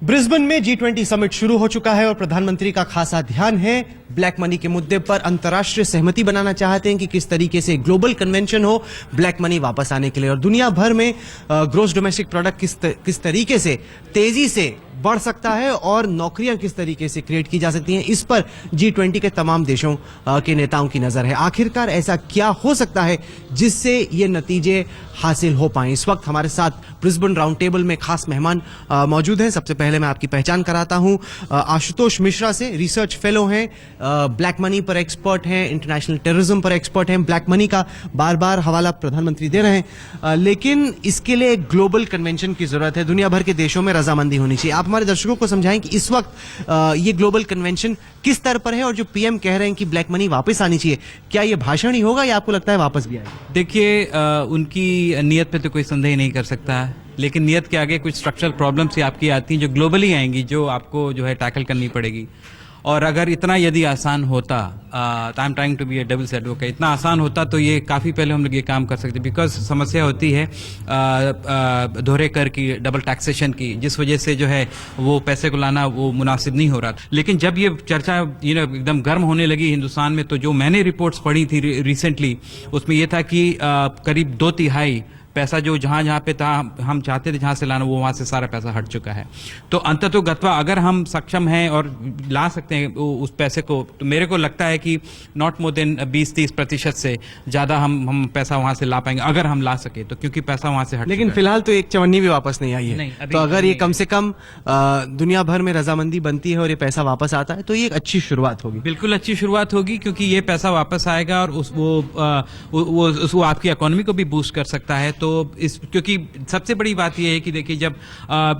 Brisbane में G20 summit शुरू हो चुका है और प्रधानमंत्री का खासा ध्यान है ब्लैक मनी के मुद्दे पर। अंतर्राष्ट्रीय सहमति बनाना चाहते हैं कि किस तरीके से ग्लोबल कन्वेंशन हो ब्लैक मनी वापस आने के लिए, और दुनिया भर में ग्रोस डोमेस्टिक प्रोडक्ट किस तरीके से तेजी से बढ़ सकता है और नौकरियां किस तरीके से क्रिएट की जा सकती हैं, इस पर G20 के तमाम देशों के नेताओं की नजर है। आखिरकार ऐसा क्या हो सकता है जिससे ये नतीजे हासिल हो पाए। इस वक्त हमारे साथ ब्रिस्बेन राउंड टेबल में खास मेहमान मौजूद हैं। सबसे पहले मैं आपकी पहचान कराता हूं आशुतोष मिश्रा से, रिसर्च फेलो हैं, ब्लैक मनी पर एक्सपर्ट हैं, इंटरनेशनल टेररिज्म पर एक्सपर्ट हैं। ब्लैक मनी का बार बार हवाला प्रधानमंत्री दे रहे हैं, लेकिन इसके लिए एक ग्लोबल कन्वेंशन की जरूरत है। दुनिया भर के देशों में रजामंदी होनी चाहिए। आप हमारे दर्शकों को समझाएं कि इस वक्त ये ग्लोबल कन्वेंशन किस स्तर पर है, और जो पीएम कह रहे हैं कि ब्लैक मनी वापस आनी चाहिए, क्या ये भाषण ही होगा या आपको लगता है वापस भी आएगा? देखिए, उनकी नीयत पे तो कोई संदेह नहीं कर सकता है, लेकिन नीयत के आगे कुछ स्ट्रक्चरल प्रॉब्लम्स ही आपकी आती हैं जो ग्लोबली आएंगी, जो आपको जो है टैकल करनी पड़ेगी। और अगर इतना यदि आसान होता, I am trying to be a devil's advocate, इतना आसान होता तो ये काफ़ी पहले हम लोग ये काम कर सकते, बिकॉज समस्या होती है दोहरे कर की, डबल टैक्सेशन की, जिस वजह से जो है वो पैसे को लाना वो मुनासिब नहीं हो रहा। लेकिन जब ये चर्चा एकदम गर्म होने लगी हिंदुस्तान में, तो जो मैंने रिपोर्ट्स पढ़ी थी रिसेंटली, उसमें ये था कि करीब 2/3 पैसा जो जहां पे था हम चाहते थे जहां से लाना, वो वहां से सारा पैसा हट चुका है। तो अंततोगत्वा अगर हम सक्षम हैं और ला सकते हैं उस पैसे को, तो मेरे को लगता है कि नॉट मोर देन 20-30% से ज्यादा हम पैसा वहां से ला पाएंगे, अगर हम ला सके तो, क्योंकि पैसा वहां से हट। लेकिन फिलहाल तो एक चवन्नी भी वापस नहीं आई है, तो अगर ये कम से कम दुनिया भर में रजामंदी बनती है और ये पैसा वापस आता है तो ये एक अच्छी शुरुआत होगी। बिल्कुल अच्छी शुरुआत होगी, क्योंकि ये पैसा वापस आएगा और वो आपकी इकोनॉमी को भी बूस्ट कर सकता है। तो क्योंकि सबसे बड़ी बात यह है कि देखिए, जब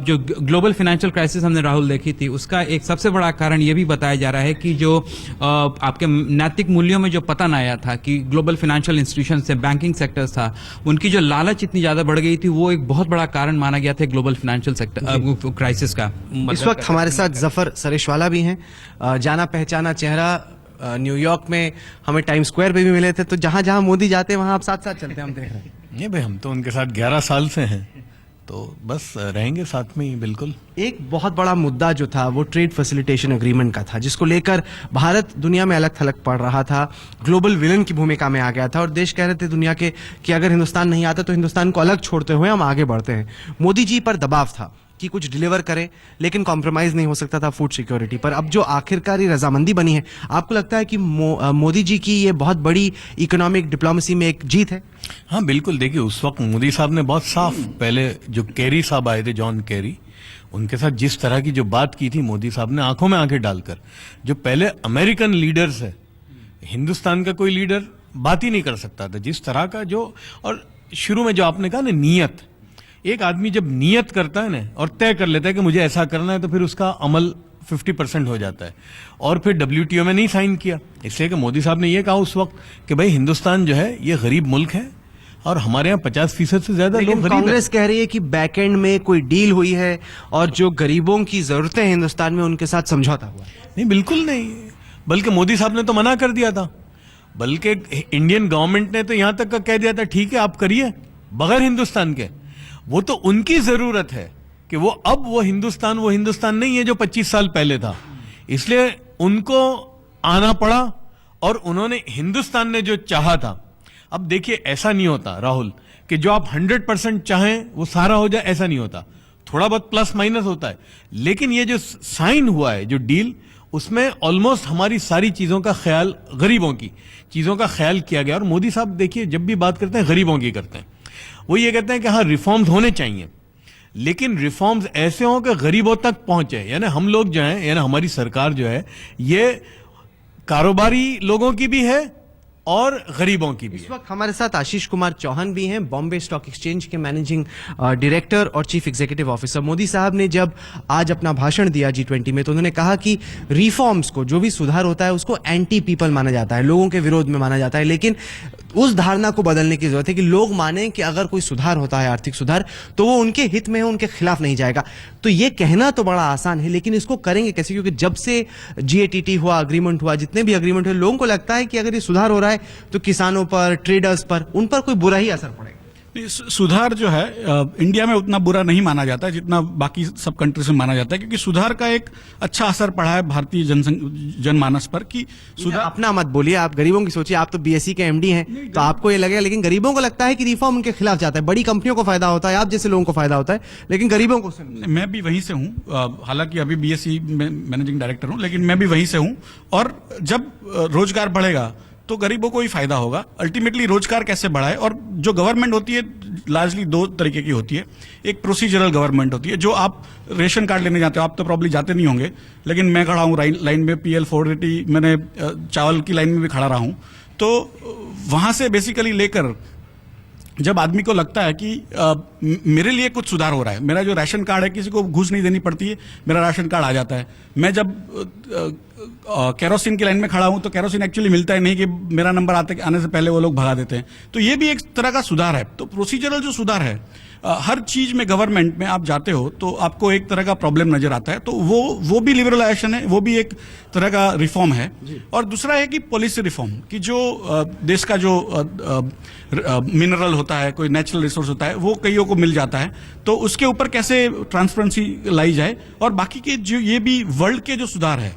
जो ग्लोबल फाइनेंशियल क्राइसिस हमने राहुल देखी थी, उसका एक सबसे बड़ा कारण यह भी बताया जा रहा है कि जो आपके नैतिक मूल्यों में जो पतन आया था, कि ग्लोबल फाइनेंशियल इंस्टीट्यूशन से बैंकिंग सेक्टर था, उनकी जो लालच इतनी ज्यादा बढ़ गई थी, वो एक बहुत बड़ा कारण माना गया था ग्लोबल फाइनेंशियल सेक्टर क्राइसिस का। इस वक्त हमारे साथ जफर सरेशवाला भी हैं, जाना पहचाना चेहरा। न्यूयॉर्क में हमें टाइम स्क्वायर पे भी मिले थे, तो जहां जहां मोदी जाते हैं वहां आप साथ साथ चलते हैं, हम देख रहे हैं। नहीं भाई, हम तो उनके साथ 11 साल से हैं, तो बस रहेंगे साथ में ही। बिल्कुल। एक बहुत बड़ा मुद्दा जो था वो ट्रेड फैसिलिटेशन एग्रीमेंट का था, जिसको लेकर भारत दुनिया में अलग थलग पड़ रहा था, ग्लोबल विलन की भूमिका में आ गया था, और देश कह रहे थे दुनिया के कि अगर हिंदुस्तान नहीं आता तो हिंदुस्तान को अलग छोड़ते हुए हम आगे बढ़ते हैं। मोदी जी पर दबाव था कि कुछ डिलीवर करें, लेकिन कॉम्प्रोमाइज नहीं हो सकता था फूड सिक्योरिटी पर। अब जो आखिरकार ये रजामंदी बनी है, आपको लगता है कि मोदी जी की ये बहुत बड़ी इकोनॉमिक डिप्लोमेसी में एक जीत है? हाँ बिल्कुल। देखिए, उस वक्त मोदी साहब ने बहुत साफ, पहले जो केरी साहब आए थे, जॉन केरी, उनके साथ जिस तरह की जो बात की थी मोदी साहब ने आंखों में आंखें डालकर, जो पहले अमेरिकन लीडर्स है, हिंदुस्तान का कोई लीडर बात ही नहीं कर सकता था जिस तरह का जो। और शुरू में जो आपने कहा ना, नियत, एक आदमी जब नियत करता है ना और तय कर लेता है कि मुझे ऐसा करना है, तो फिर उसका अमल 50% हो जाता है। और फिर WTO में नहीं साइन किया, इसलिए कि मोदी साहब ने यह कहा उस वक्त कि भाई हिंदुस्तान जो है ये गरीब मुल्क है और हमारे यहाँ 50% से ज्यादा लोग गरीब। कांग्रेस कह रही है कि बैकएंड में कोई डील हुई है और जो गरीबों की जरूरतें हैं हिंदुस्तान में, उनके साथ समझौता हुआ। नहीं, बिल्कुल नहीं, बल्कि मोदी साहब ने तो मना कर दिया था। बल्कि इंडियन गवर्नमेंट ने तो यहां तक का कह दिया था, ठीक है आप करिए बगैर हिंदुस्तान के। वो तो उनकी जरूरत है कि वो हिंदुस्तान नहीं है जो 25 साल पहले था, इसलिए उनको आना पड़ा और उन्होंने हिंदुस्तान ने जो चाहा था। अब देखिए, ऐसा नहीं होता राहुल कि जो आप 100% चाहें वो सारा हो जाए, ऐसा नहीं होता, थोड़ा बहुत प्लस माइनस होता है। लेकिन ये जो साइन हुआ है, जो डील, उसमें ऑलमोस्ट हमारी सारी चीजों का ख्याल, गरीबों की चीजों का ख्याल किया गया। और मोदी साहब देखिए, जब भी बात करते हैं गरीबों की करते हैं, वो ये कहते हैं कि हाँ रिफॉर्म्स होने चाहिए, लेकिन रिफॉर्म्स ऐसे हों कि गरीबों तक पहुंचे। यानी हम लोग जो हैं, यानी हमारी सरकार जो है, ये कारोबारी लोगों की भी है और गरीबों की भी। इस वक्त हमारे साथ आशीष कुमार चौहान भी हैं, बॉम्बे स्टॉक एक्सचेंज के मैनेजिंग डायरेक्टर और चीफ एग्जीक्यूटिव ऑफिसर। मोदी साहब ने जब आज अपना भाषण दिया G20 में, तो उन्होंने कहा कि रिफॉर्म्स को, जो भी सुधार होता है उसको एंटी पीपल माना जाता है, लोगों के विरोध में माना जाता है, लेकिन उस धारणा को बदलने की जरूरत है कि लोग माने कि अगर कोई सुधार होता है, आर्थिक सुधार, तो वो उनके हित में है, उनके खिलाफ नहीं जाएगा। तो ये कहना तो बड़ा आसान है, लेकिन इसको करेंगे कैसे? क्योंकि जब से GATT हुआ, अग्रीमेंट हुआ, जितने भी अग्रीमेंट हुए, लोगों को लगता है कि अगर ये सुधार हो रहा है तो किसानों पर, ट्रेडर्स पर, उन पर कोई बुरा ही असर पड़ेगा। सुधार जो है इंडिया में उतना बुरा नहीं माना जाता है जितना बाकी सब कंट्रीज में माना जाता है, क्योंकि सुधार का एक अच्छा असर पड़ा है भारतीय जनमानस पर कि सुधार। अपना मत बोलिए, आप गरीबों की सोचिए। आप तो बीएससी के एमडी हैं, तो आपको ये लगेगा, लेकिन गरीबों को लगता है कि रिफॉर्म उनके खिलाफ जाता है। बड़ी कंपनियों को फायदा होता है, आप जैसे लोगों को फायदा होता है, लेकिन गरीबों को मैं भी वहीं से हूँ, हालांकि अभी बीएससी में मैनेजिंग डायरेक्टर हूँ, लेकिन मैं भी वहीं से हूँ। और जब रोजगार बढ़ेगा तो गरीबों को ही फायदा होगा। अल्टीमेटली रोजगार कैसे बढ़ाए, और जो गवर्नमेंट होती है लार्जली दो तरीके की होती है। एक प्रोसीजरल गवर्नमेंट होती है, जो आप रेशन कार्ड लेने जाते हो, आप तो प्रॉब्ली जाते नहीं होंगे, लेकिन मैं खड़ा हूँ लाइन में PL 480, मैंने चावल की लाइन में भी खड़ा रहा हूँ। तो वहां से बेसिकली लेकर जब आदमी को लगता है कि मेरे लिए कुछ सुधार हो रहा है, मेरा जो राशन कार्ड है किसी को घूस नहीं देनी पड़ती है, मेरा राशन कार्ड आ जाता है। मैं जब केरोसिन की लाइन में खड़ा हूं तो केरोसिन एक्चुअली मिलता है नहीं, कि मेरा नंबर आने से पहले वो लोग भगा देते हैं। तो ये भी एक तरह का सुधार है। तो प्रोसीजरल जो सुधार है, हर चीज में गवर्नमेंट में आप जाते हो तो आपको एक तरह का प्रॉब्लम नजर आता है, तो वो भी लिबरलाइजेशन है, वो भी एक तरह का रिफॉर्म है। और दूसरा है कि पॉलिसी रिफॉर्म, कि जो देश का जो मिनरल होता है, कोई नेचुरल रिसोर्स होता है, वो कईयों को मिल जाता है, तो उसके ऊपर कैसे ट्रांसपेरेंसी लाई जाए। और बाकी के जो ये भी वर्ल्ड के जो सुधार है,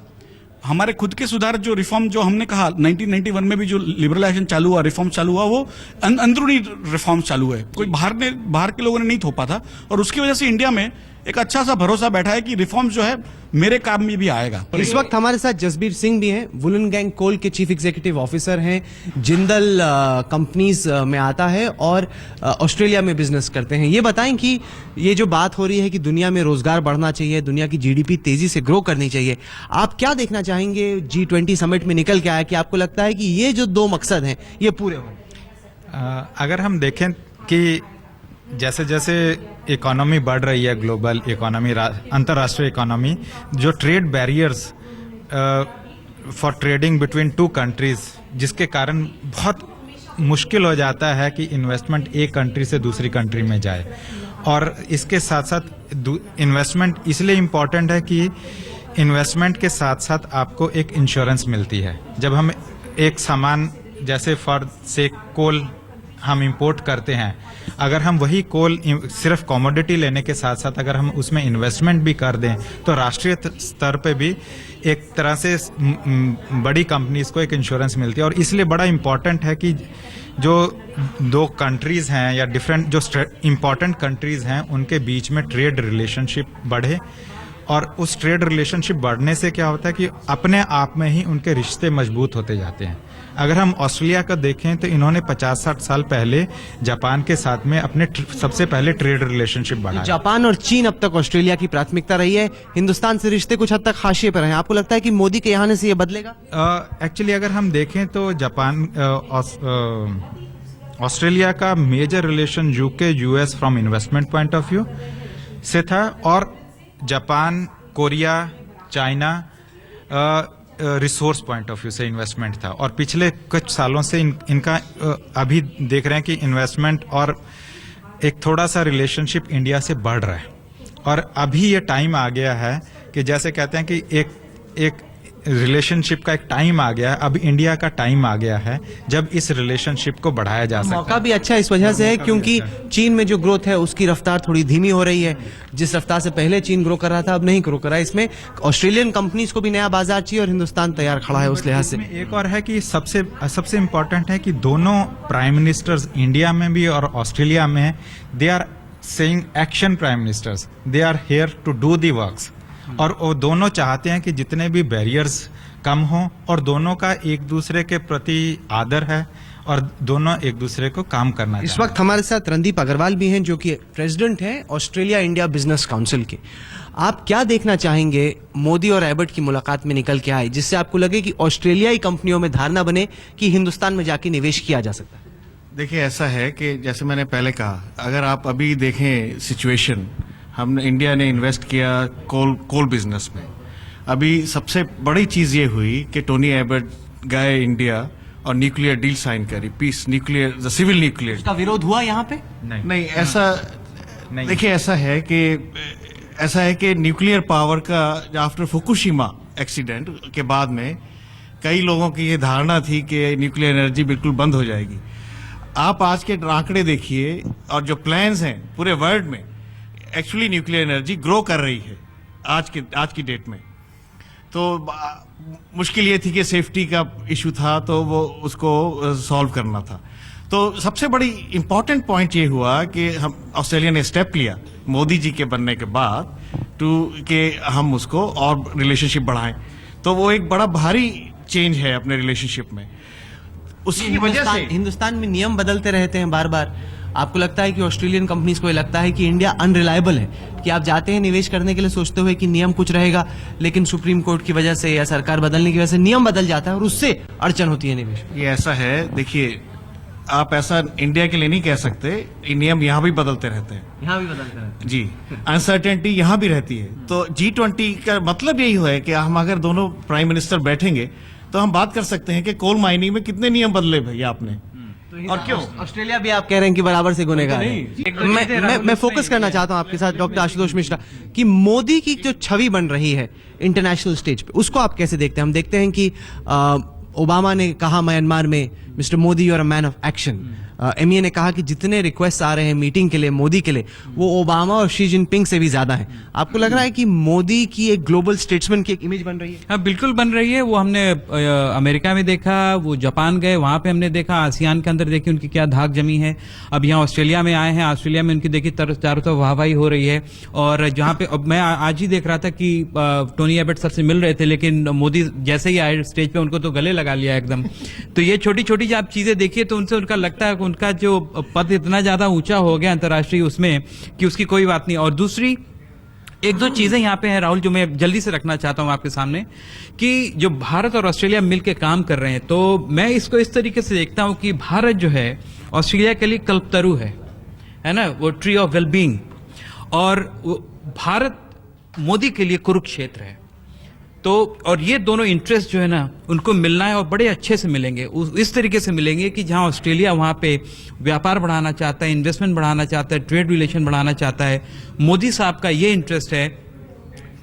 हमारे खुद के सुधार, जो रिफॉर्म जो हमने कहा 1991 में भी जो लिबरलाइजेशन चालू हुआ, रिफॉर्म चालू हुआ, वो अंदरूनी रिफॉर्म चालू है, कोई बाहर के लोगों ने नहीं थोपा था। और उसकी वजह से इंडिया में एक अच्छा सा भरोसा बैठा है कि रिफॉर्म जो है मेरे काम में भी आएगा। इस वक्त हमारे साथ जसबीर सिंह भी हैं, वुलनगैंग कोल के चीफ एग्जीक्यूटिव ऑफिसर हैं, जिंदल कंपनीज में आता है और ऑस्ट्रेलिया में बिजनेस करते हैं। ये बताएं कि ये जो बात हो रही है कि दुनिया में रोजगार बढ़ना चाहिए, दुनिया की GDP तेजी से ग्रो करनी चाहिए, आप क्या देखना चाहेंगे G20 समिट में निकल के आया कि आपको लगता है कि ये जो दो मकसद हैं ये पूरे हों? अगर हम देखें कि जैसे जैसे इकोनॉमी बढ़ रही है, ग्लोबल इकोनॉमी, अंतर्राष्ट्रीय इकोनॉमी, जो trade barriers for trading between two countries, जिसके कारण बहुत मुश्किल हो जाता है कि इन्वेस्टमेंट एक कंट्री से दूसरी कंट्री में जाए। और इसके साथ साथ इन्वेस्टमेंट इसलिए इम्पॉर्टेंट है कि इन्वेस्टमेंट के साथ साथ आपको एक इंश्योरेंस मिलती है। जब हम एक सामान जैसे फॉर से कोल हम इंपोर्ट करते हैं, अगर हम वही कोल सिर्फ कमोडिटी लेने के साथ साथ अगर हम उसमें इन्वेस्टमेंट भी कर दें तो राष्ट्रीय स्तर पे भी एक तरह से बड़ी कंपनीज को एक इंश्योरेंस मिलती है। और इसलिए बड़ा इम्पॉर्टेंट है कि जो दो कंट्रीज हैं या डिफरेंट जो इम्पॉर्टेंट कंट्रीज हैं उनके बीच में ट्रेड रिलेशनशिप बढ़े। और उस ट्रेड रिलेशनशिप बढ़ने से क्या होता है कि अपने आप में ही उनके रिश्ते मजबूत होते जाते हैं। अगर हम ऑस्ट्रेलिया का देखें तो इन्होंने 50-60 साल पहले जापान के साथ में अपने सबसे पहले ट्रेड रिलेशनशिप बढ़ाया। जापान और चीन अब तक ऑस्ट्रेलिया की प्राथमिकता रही है, हिंदुस्तान से रिश्ते कुछ हद तक हाशिए पर हैं। आपको लगता है कि मोदी के यहाँ से ये बदलेगा? एक्चुअली अगर हम देखें तो जापान ऑस्ट्रेलिया का major relation UK US from investment point of view से था, और Japan, Korea, China resource point of view से इन्वेस्टमेंट था। और पिछले कुछ सालों से इनका अभी देख रहे हैं कि इन्वेस्टमेंट और एक थोड़ा सा रिलेशनशिप इंडिया से बढ़ रहा है। और अभी ये टाइम आ गया है कि जैसे कहते हैं कि एक रिलेशनशिप का एक टाइम आ गया है, अब इंडिया का टाइम आ गया है जब इस रिलेशनशिप को बढ़ाया जा सकता है। मौका भी अच्छा इस वजह से है क्योंकि चीन में जो ग्रोथ है उसकी रफ्तार थोड़ी धीमी हो रही है। जिस रफ्तार से पहले चीन ग्रो कर रहा था अब नहीं ग्रो कर रहा है। इसमें ऑस्ट्रेलियन कंपनीज को भी नया बाजार चाहिए और हिंदुस्तान तैयार खड़ा है उस लिहाज से। एक और है कि सबसे इम्पोर्टेंट है कि दोनों प्राइम मिनिस्टर्स इंडिया में भी और ऑस्ट्रेलिया में, they are saying action prime ministers, they are here to do the works. और वो दोनों चाहते हैं कि जितने भी बैरियर्स कम हों, और दोनों का एक दूसरे के प्रति आदर है और दोनों एक दूसरे को काम करना चाहते हैं। इस वक्त हमारे साथ रणदीप अग्रवाल भी हैं जो कि प्रेसिडेंट हैं ऑस्ट्रेलिया इंडिया बिजनेस काउंसिल के। आप क्या देखना चाहेंगे मोदी और एबट की मुलाकात में निकल के आए जिससे आपको लगे कि ऑस्ट्रेलियाई कंपनियों में धारणा बने कि हिंदुस्तान में जाके निवेश किया जा सकता है? देखिए, ऐसा है कि जैसे मैंने पहले कहा, अगर आप अभी देखें सिचुएशन, हमने इंडिया ने इन्वेस्ट किया कोल बिजनेस में। अभी सबसे बड़ी चीज ये हुई कि टोनी एबट गए इंडिया और न्यूक्लियर डील साइन करी, peace nuclear, the civil nuclear. उसका विरोध हुआ यहाँ पे? नहीं ऐसा नहीं। देखिए, ऐसा है कि न्यूक्लियर पावर का आफ्टर फुकुशिमा एक्सीडेंट के बाद में कई लोगों की ये धारणा थी कि न्यूक्लियर एनर्जी बिल्कुल बंद हो जाएगी। आप आज के आंकड़े देखिए और जो प्लान्स हैं पूरे वर्ल्ड में, एक्चुअली न्यूक्लियर एनर्जी ग्रो कर रही है आज की डेट में। तो मुश्किल ये थी कि सेफ्टी का इशू था, तो वो उसको सॉल्व करना था। तो सबसे बड़ी इंपॉर्टेंट पॉइंट ये हुआ कि हम ऑस्ट्रेलिया ने स्टेप लिया मोदी जी के बनने के बाद कि हम उसको और रिलेशनशिप बढ़ाएं। तो वो एक बड़ा भारी चेंज है अपने रिलेशनशिप में। उसकी वजह से हिंदुस्तान में नियम बदलते रहते हैं बार बार। आपको लगता है कि ऑस्ट्रेलियन कंपनीज को ये लगता है कि इंडिया अनरिलायबल है, कि आप जाते हैं निवेश करने के लिए सोचते हुए कि नियम कुछ रहेगा, लेकिन सुप्रीम कोर्ट की वजह से या सरकार बदलने की वजह से नियम बदल जाता है और उससे अड़चन होती है निवेश। ये ऐसा है, देखिए आप ऐसा इंडिया के लिए नहीं कह सकते, ये नियम यहाँ भी बदलते रहते हैं। यहाँ भी बदलते रहते हैं जी, अनसर्टेनिटी यहाँ भी रहती है। तो G20 का मतलब यही है कि हम अगर दोनों प्राइम मिनिस्टर बैठेंगे तो हम बात कर सकते हैं कि कोल माइनिंग में कितने नियम बदले भैया आपने, और क्यों। ऑस्ट्रेलिया भी आप कह रहे हैं कि बराबर से गुनहगार है। मैं फोकस करना चाहता हूं आपके साथ डॉक्टर आशुतोष मिश्रा कि मोदी की जो छवि बन रही है इंटरनेशनल स्टेज पे, उसको आप कैसे देखते हैं? हम देखते हैं कि ओबामा ने कहा म्यांमार में mister Modi you are a man of action. MEA ने कहा कि जितने रिक्वेस्ट आ रहे हैं मीटिंग के लिए मोदी के लिए, वो ओबामा और शी जिनपिंग से भी ज्यादा है। आपको लग रहा है कि मोदी की एक ग्लोबल स्टेट्समैन की एक इमेज बन रही है? हाँ, बिल्कुल बन रही है। वो हमने अमेरिका में देखा, वो जापान गए, वहां पे हमने देखा, आसियान के अंदर देखी उनकी क्या धाक जमी है। अब यहाँ ऑस्ट्रेलिया में आए हैं, ऑस्ट्रेलिया में उनकी देखी चारों तरफ वाहवाही हो रही है। और जहाँ पे अब मैं आज ही देख रहा था कि टोनी एबट सर से मिल रहे थे, लेकिन मोदी जैसे ही आए स्टेज पे उनको तो गले लगा लिया एकदम। तो ये छोटी छोटी जो आप चीजें देखिए तो उनसे उनका लगता है उनका जो पद इतना ज्यादा ऊंचा हो गया अंतर्राष्ट्रीय उसमें कि उसकी कोई बात नहीं। और दूसरी एक दो चीजें यहाँ पे हैं राहुल, जो मैं जल्दी से रखना चाहता हूं आपके सामने, कि जो भारत और ऑस्ट्रेलिया मिलकर काम कर रहे हैं, तो मैं इसको इस तरीके से देखता हूं कि भारत जो है ऑस्ट्रेलिया के लिए कल्पतरु है ना, वो ट्री ऑफ वेलबींग, और भारत मोदी के लिए कुरुक्षेत्र है। तो और ये दोनों इंटरेस्ट जो है ना उनको मिलना है, और बड़े अच्छे से मिलेंगे, इस तरीके से मिलेंगे कि जहां ऑस्ट्रेलिया वहां पे व्यापार बढ़ाना चाहता है, इन्वेस्टमेंट बढ़ाना चाहता है, ट्रेड रिलेशन बढ़ाना चाहता है। मोदी साहब का ये इंटरेस्ट है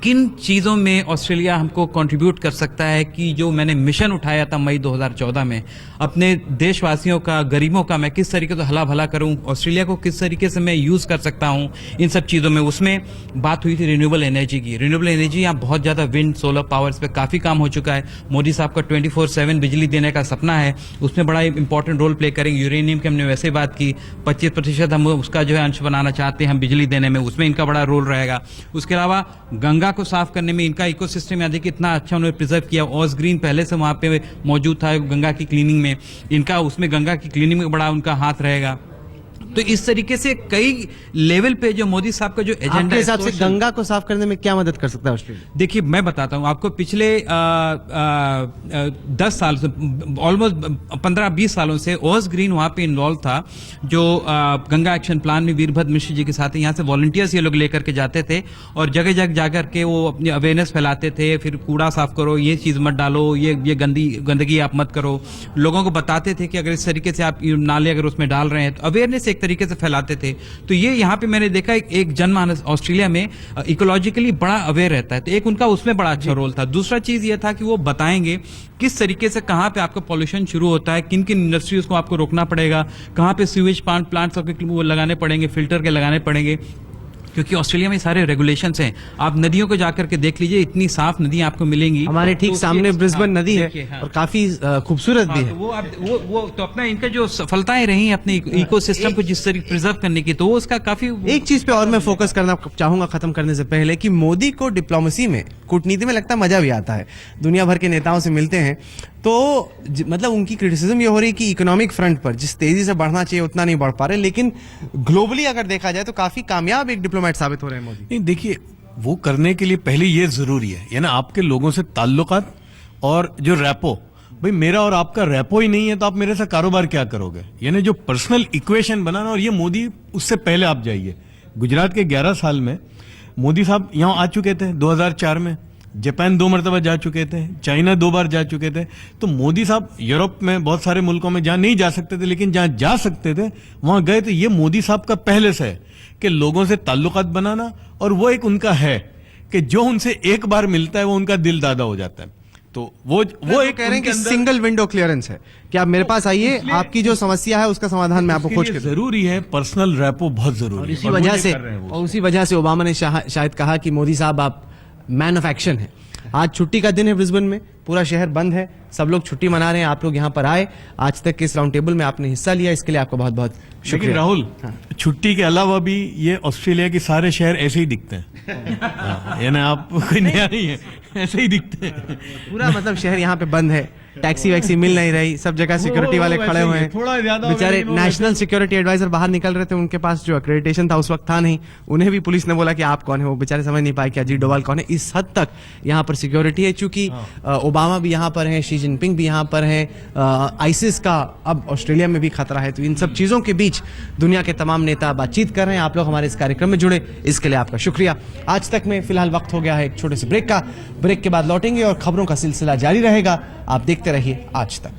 किन चीजों में ऑस्ट्रेलिया हमको कंट्रीब्यूट कर सकता है, कि जो मैंने मिशन उठाया था मई 2014 में अपने देशवासियों का, गरीबों का, मैं किस तरीके से हला भला करूं, ऑस्ट्रेलिया को किस तरीके से मैं यूज कर सकता हूं इन सब चीजों में। उसमें बात हुई थी रिन्यूएबल एनर्जी की। रिन्यूएबल एनर्जी यहाँ बहुत ज्यादा विंड, सोलर पावर, इस पर काफी काम हो चुका है। मोदी साहब का 24/7 बिजली देने का सपना है, उसमें बड़ा इंपॉर्टेंट रोल प्ले करेंगे। यूरेनियम की हमने वैसे बात की, 25% हम उसका जो है अंश बनाना चाहते हैं हम बिजली देने में, उसमें इनका बड़ा रोल रहेगा। उसके अलावा गंगा को साफ करने में इनका इकोसिस्टम यानी कि इतना अच्छा उन्होंने प्रिजर्व किया। ऑस ग्रीन पहले से वहां पे मौजूद था गंगा की क्लीनिंग में, इनका उसमें गंगा की क्लीनिंग में बड़ा उनका हाथ रहेगा। तो इस तरीके से कई लेवल पे जो मोदी साहब का जो एजेंडा, आपके हिसाब से गंगा को साफ करने में क्या मदद कर सकता है ऑस्ट्रेलिया? देखिए मैं बताता हूं आपको, पिछले 10 साल से, ऑलमोस्ट 15-20 सालों से ओस ग्रीन वहां पे इन्वॉल्व था, जो गंगा एक्शन प्लान में वीरभद्र मिश्र जी के साथ यहाँ से वॉलंटियर्स ये लोग लेकर के जाते थे और जगह जगह जाकर के वो अपनी अवेयरनेस फैलाते थे। फिर कूड़ा साफ करो, ये चीज मत डालो, ये गंदगी आप मत करो, लोगों को बताते थे कि अगर इस तरीके से आप नाले अगर उसमें डाल रहे हैं तो अवेयरनेस एक तरीके से फैलाते थे। तो ये यहाँ पे मैंने देखा एक जनमानस ऑस्ट्रेलिया में इकोलॉजिकली बड़ा अवेयर रहता है, तो एक उनका उसमें बड़ा अच्छा रोल था। दूसरा चीज ये था कि वो बताएंगे किस तरीके से कहाँ पे आपका पॉल्यूशन शुरू होता है, किन किन इंडस्ट्रीज को आपको रोकना पड़ेगा, कहाँ पे सीवेज प्लांट्स वो लगाने पड़ेंगे, फिल्टर के लगाने पड़ेंगे, क्योंकि ऑस्ट्रेलिया में सारे रेगुलेशंस हैं। आप नदियों को जाकर के देख लीजिए, इतनी साफ नदी आपको मिलेंगी। हमारे ठीक सामने ब्रिस्बेन नदी है और काफी खूबसूरत भी है। तो वो तो अपना इनका जो सफलताएं रही अपने इकोसिस्टम को जिस तरीके प्रिजर्व करने की, तो वो उसका काफी। एक चीज पे और मैं फोकस करना चाहूंगा खत्म करने से पहले, कि मोदी को डिप्लोमेसी में, कूटनीति में लगता मजा भी आता है। दुनिया भर के नेताओं से मिलते हैं तो मतलब उनकी क्रिटिसिज्म ये हो रही है कि इकोनॉमिक फ्रंट पर जिस तेजी से बढ़ना चाहिए उतना नहीं बढ़ पा रहे, लेकिन ग्लोबली अगर देखा जाए तो काफी कामयाब एक डिप्लोमेट साबित हो रहे हैं मोदी। नहीं, देखिए वो करने के लिए पहले ये जरूरी है, यानी आपके लोगों से ताल्लुकात और जो रैपो, भाई मेरा और आपका रैपो ही नहीं है तो आप मेरे से कारोबार क्या करोगे, यानी जो पर्सनल इक्वेशन बनाना। और ये मोदी, उससे पहले आप जाइए गुजरात के 11 साल में मोदी साहब यहाँ आ चुके थे 2004 में, जापान 2 मरतबा जा चुके थे, चाइना 2 बार जा चुके थे। तो मोदी साहब यूरोप में बहुत सारे मुल्कों में जहां नहीं जा सकते थे, लेकिन जहां जा सकते थे वहां गए। तो ये मोदी साहब का पहले से है कि लोगों से ताल्लुकात बनाना, और वो एक उनका है कि जो उनसे एक बार मिलता है वो उनका दिल दादा हो जाता है। तो वो वो एक कह रहे हैं कि उनके अंदर- सिंगल विंडो क्लियरेंस है कि आप मेरे पास आइए, आपकी जो समस्या है उसका समाधान मैं आपको उसके खोज लिए के दूं। जरूरी है, पर्सनल रैपो बहुत जरूरी और है, इसी और वजह वो से ये कर रहे हैं वो। और उसी वजह से ओबामा ने शायद कहा कि मोदी साहब आप मैन ऑफ एक्शन है। आज छुट्टी का दिन है ब्रिस्बेन में, पूरा शहर बंद है, सब लोग छुट्टी मना रहे हैं, आप लोग यहाँ पर आए, आज तक के इस राउंड टेबल में आपने हिस्सा लिया, इसके लिए आपका बहुत बहुत लेकिन शुक्रिया। राहुल, छुट्टी के अलावा भी ये ऑस्ट्रेलिया के सारे शहर ऐसे ही दिखते हैं। हाँ, यानी आप कोई नया नहीं है, ऐसे ही दिखते हैं। पूरा मतलब शहर यहाँ पे बंद है, टैक्सी वैक्सी मिल नहीं रही, सब जगह सिक्योरिटी वाले वैसे खड़े ही हुए है, हैं। थोड़ा ज्यादा हो गया, बेचारे लेकिन वो नेशनल वैसे सिक्योरिटी एडवाइजर बाहर निकल रहे थे, उनके पास जो एक्रेडिटेशन था उस वक्त था नहीं, उन्हें भी पुलिस ने बोला कि आप कौन है, वो बेचारे समझ नहीं पाए कि अजीत डोभाल कौन है। इस हद तक यहाँ पर सिक्योरिटी है, चूंकि ओबामा भी यहाँ पर हैं, शी जिनपिंग भी यहाँ पर हैं, आईसिस का अब ऑस्ट्रेलिया में भी खतरा है, तो इन सब चीजों के बीच दुनिया के तमाम नेता बातचीत कर रहे हैं। आप लोग हमारे इस कार्यक्रम में जुड़े, इसके लिए आपका शुक्रिया। आज तक में फिलहाल वक्त हो गया है एक छोटे से ब्रेक का, ब्रेक के बाद लौटेंगे और खबरों का सिलसिला जारी रहेगा। आप देखते रहिए आज तक।